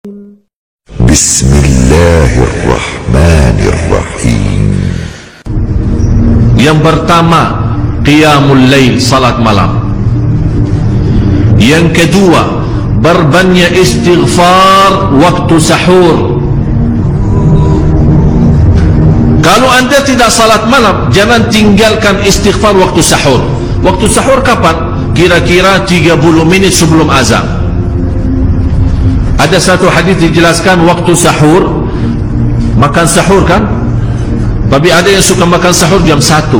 Bismillahirrahmanirrahim. Yang pertama, qiyamul lail, salat malam. Yang kedua, berbanyak istighfar waktu sahur. Kalau anda tidak salat malam, jangan tinggalkan istighfar waktu sahur. Waktu sahur kapan? Kira-kira 30 menit sebelum azan. Ada satu hadis dijelaskan waktu sahur, makan sahur kan? Tapi ada yang suka makan sahur jam 1,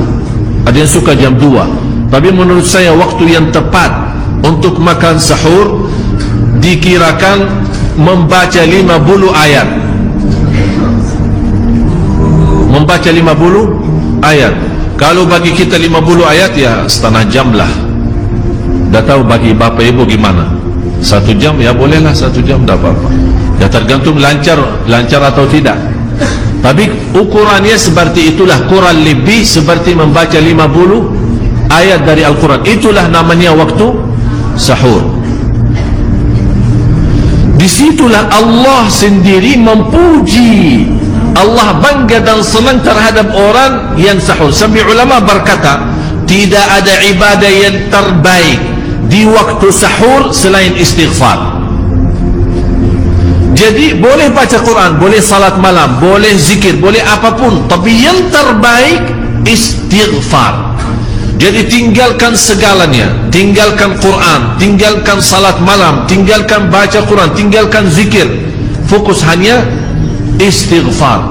ada yang suka jam 2. Tapi menurut saya waktu yang tepat untuk makan sahur dikirakan membaca 50 ayat. Membaca 50 ayat. Kalau bagi kita 50 ayat ya setengah jam lah. Dah tahu bagi bapak ibu gimana? 1 jam ya bolehlah, 1 jam tak apa-apa. Ya tergantung lancar atau tidak. Tapi ukurannya seperti itulah, kurang lebih seperti membaca 50 ayat dari Al-Quran. Itulah namanya waktu sahur. Disitulah Allah sendiri memuji, Allah bangga dan senang terhadap orang yang sahur. Sampai ulama berkata, tidak ada ibadah yang terbaik di waktu sahur selain istighfar. Jadi boleh baca Quran, boleh salat malam, boleh zikir, boleh apapun, tapi yang terbaik istighfar. Jadi tinggalkan segalanya, tinggalkan Quran, tinggalkan salat malam, tinggalkan baca Quran, tinggalkan zikir, fokus hanya istighfar.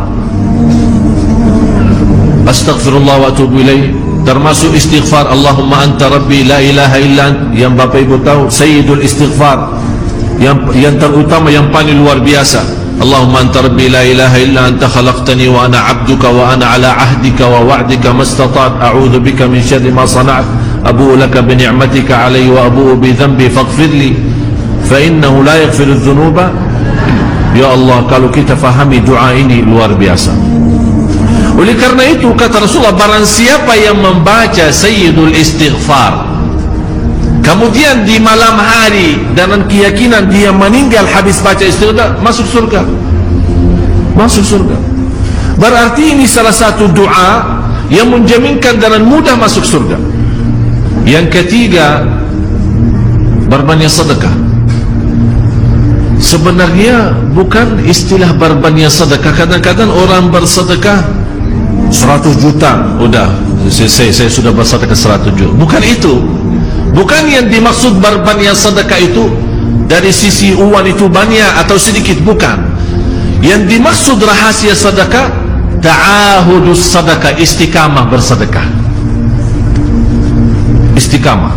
Astaghfirullah wa atubu ilaih, termasuk istighfar Allahumma anta rabbi la ilaha illa ant, yang bapak ibu tahu sayyidul istighfar, yang terutama, yang paling luar biasa. Allahumma anta rabbi la ilaha illa anta khalaqtani wa ana abduka wa ana ala ahdika wa wa'dika mastata'at a'udhu bika min syarri ma sana'at abu'u laka bi ni'matika alayhi wa abu'u bi dhanbi faghfirli fa innahu la yaghfiru dhunuba. Ya Allah, kalau kita fahami doa ini luar biasa. Oleh karena itu kata Rasulullah, barang siapa yang membaca sayyidul istighfar kemudian di malam hari dengan keyakinan dia meninggal habis baca istighfar, masuk surga. Masuk surga. Berarti ini salah satu doa yang menjaminkan dengan mudah masuk surga. Yang ketiga, berbanyak sedekah. Sebenarnya bukan istilah berbanyak sedekah. Kadang-kadang orang bersedekah 100 juta, udah saya sudah bersedekah 100 juta. Bukan itu. Bukan yang dimaksud berbanyak sedekah itu dari sisi uang itu banyak atau sedikit, bukan. Yang dimaksud rahasia sedekah ta'ahudus sedekah, istiqamah bersedekah. Istiqamah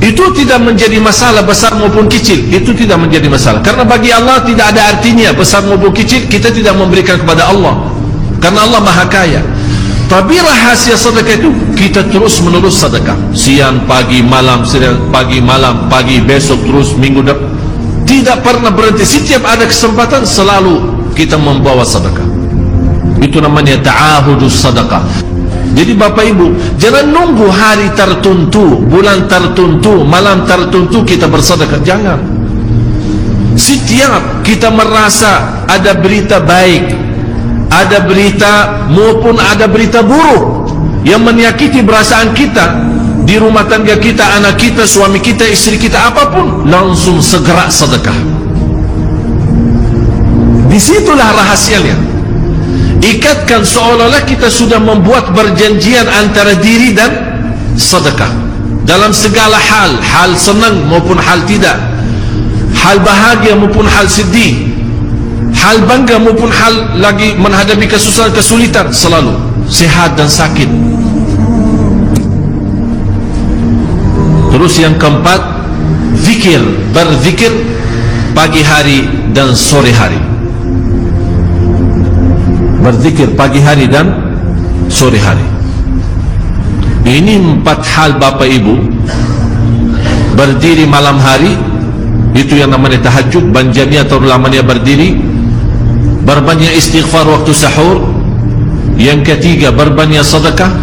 itu tidak menjadi masalah besar maupun kecil, itu tidak menjadi masalah. Karena bagi Allah tidak ada artinya besar maupun kecil, kita tidak memberikan kepada Allah karena Allah Maha Kaya. Tapi rahasia sedekah itu kita terus menerus sedekah, siang, pagi, malam, siang, pagi, malam, pagi, besok, terus minggu depan, tidak pernah berhenti. Setiap ada kesempatan selalu kita membawa sedekah. Itu namanya ta'ahudus sedekah. Jadi bapak ibu, jangan nunggu hari tertentu, bulan tertentu, malam tertentu kita bersedekah. Jangan. Setiap kita merasa ada berita baik, ada berita maupun ada berita buruk yang menyakiti perasaan kita di rumah tangga kita, anak kita, suami kita, istri kita, apapun, langsung segera sedekah. Disitulah rahasianya. Ikatkan seolah-olah kita sudah membuat perjanjian antara diri dan sedekah dalam segala hal, hal senang maupun hal tidak, hal bahagia maupun hal sedih, hal bangga maupun hal lagi menghadapi kesusahan, kesulitan, selalu sehat dan sakit. Terus yang keempat, zikir, berzikir pagi hari dan sore hari. Berzikir pagi hari dan sore hari. Ini 4 hal bapak ibu. Berdiri malam hari, itu yang namanya tahajud, banjamnya atau lamanya berdiri. Berbanyak istighfar waktu sahur. Yang ketiga, berbanyak sedekah.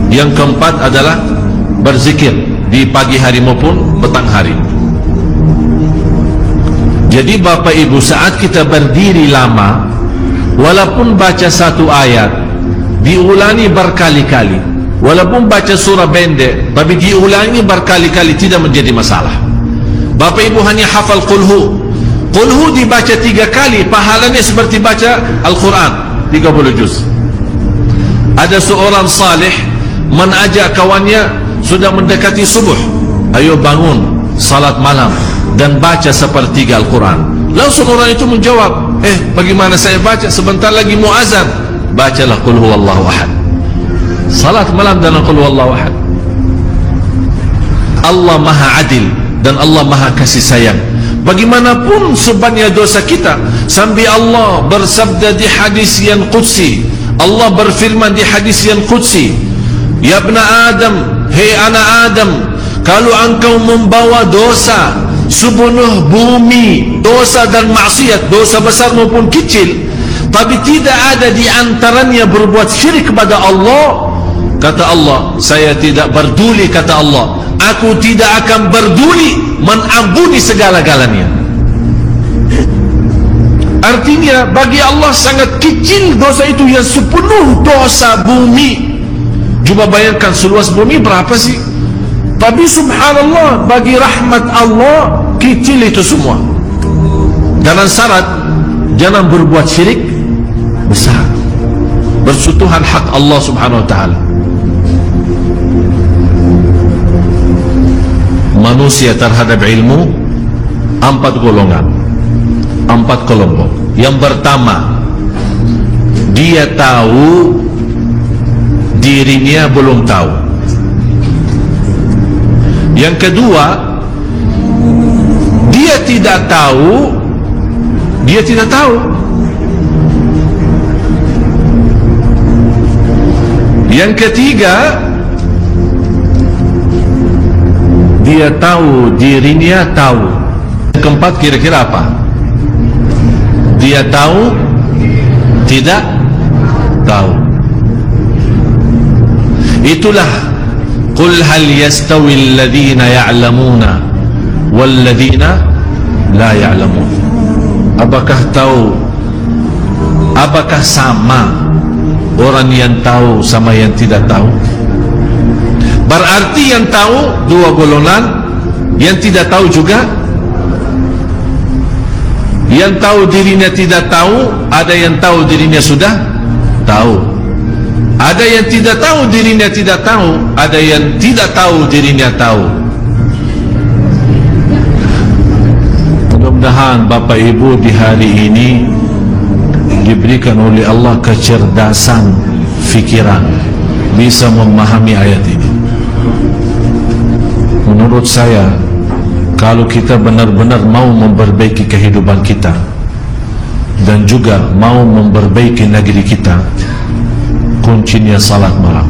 Yang keempat adalah berzikir di pagi hari maupun petang hari. Jadi Bapak Ibu, saat kita berdiri lama, walaupun baca satu ayat diulangi berkali-kali, walaupun baca surah pendek tapi diulangi berkali-kali, tidak menjadi masalah. Bapak Ibu hanya hafal qulhu, qulhu dibaca 3 kali, pahalanya seperti baca Al-Quran 30 juz. Ada seorang salih mengajak kawannya, sudah mendekati subuh, ayo bangun salat malam dan baca sepertiga Al-Quran. Langsung orang itu menjawab, bagaimana saya baca, sebentar lagi mau azan. Bacalah qul huwallahu ahad, salat malam dan qul huwallahu ahad. Allah maha adil dan Allah maha kasih sayang. Bagaimanapun sebanyak dosa kita, sambil Allah bersabda di hadis yang qudsi, Allah berfirman di hadis yang qudsi, ya ibna Adam, hei anak Adam, kalau engkau membawa dosa sepenuh bumi, dosa dan maksiat, dosa besar maupun kecil, tapi tidak ada di antaranya berbuat syirik kepada Allah, kata Allah, saya tidak berduli, kata Allah, aku tidak akan berduli mengampuni segala-galanya. Artinya bagi Allah sangat kecil dosa itu yang sepenuh dosa bumi. Coba bayangkan seluas bumi berapa sih? Tapi subhanallah, bagi rahmat Allah kecil itu semua. Dengan syarat jangan berbuat syirik besar, bersentuhan hak Allah subhanahu wa ta'ala. Manusia terhadap ilmu 4 golongan, 4 kelompok. Yang pertama, dia tahu dirinya belum tahu. Yang kedua, dia tidak tahu, dia tidak tahu. Yang ketiga, dia tahu dirinya tahu. Yang keempat kira-kira apa? Dia tahu, tidak tahu. Itulah qul hal yastawi alladhina ya'lamuna walladhina la ya'lamun. Apakah tahu, apakah sama orang yang tahu sama yang tidak tahu? Berarti yang tahu 2 golongan, yang tidak tahu juga. Yang tahu dirinya tidak tahu, ada yang tahu dirinya sudah tahu. Ada yang tidak tahu dirinya tidak tahu, ada yang tidak tahu dirinya tahu. Mudah-mudahan Bapak Ibu di hari ini diberikan oleh Allah kecerdasan fikiran, bisa memahami ayat ini. Menurut saya, kalau kita benar-benar mau memperbaiki kehidupan kita dan juga mau memperbaiki negeri kita, kuncinya salat malam.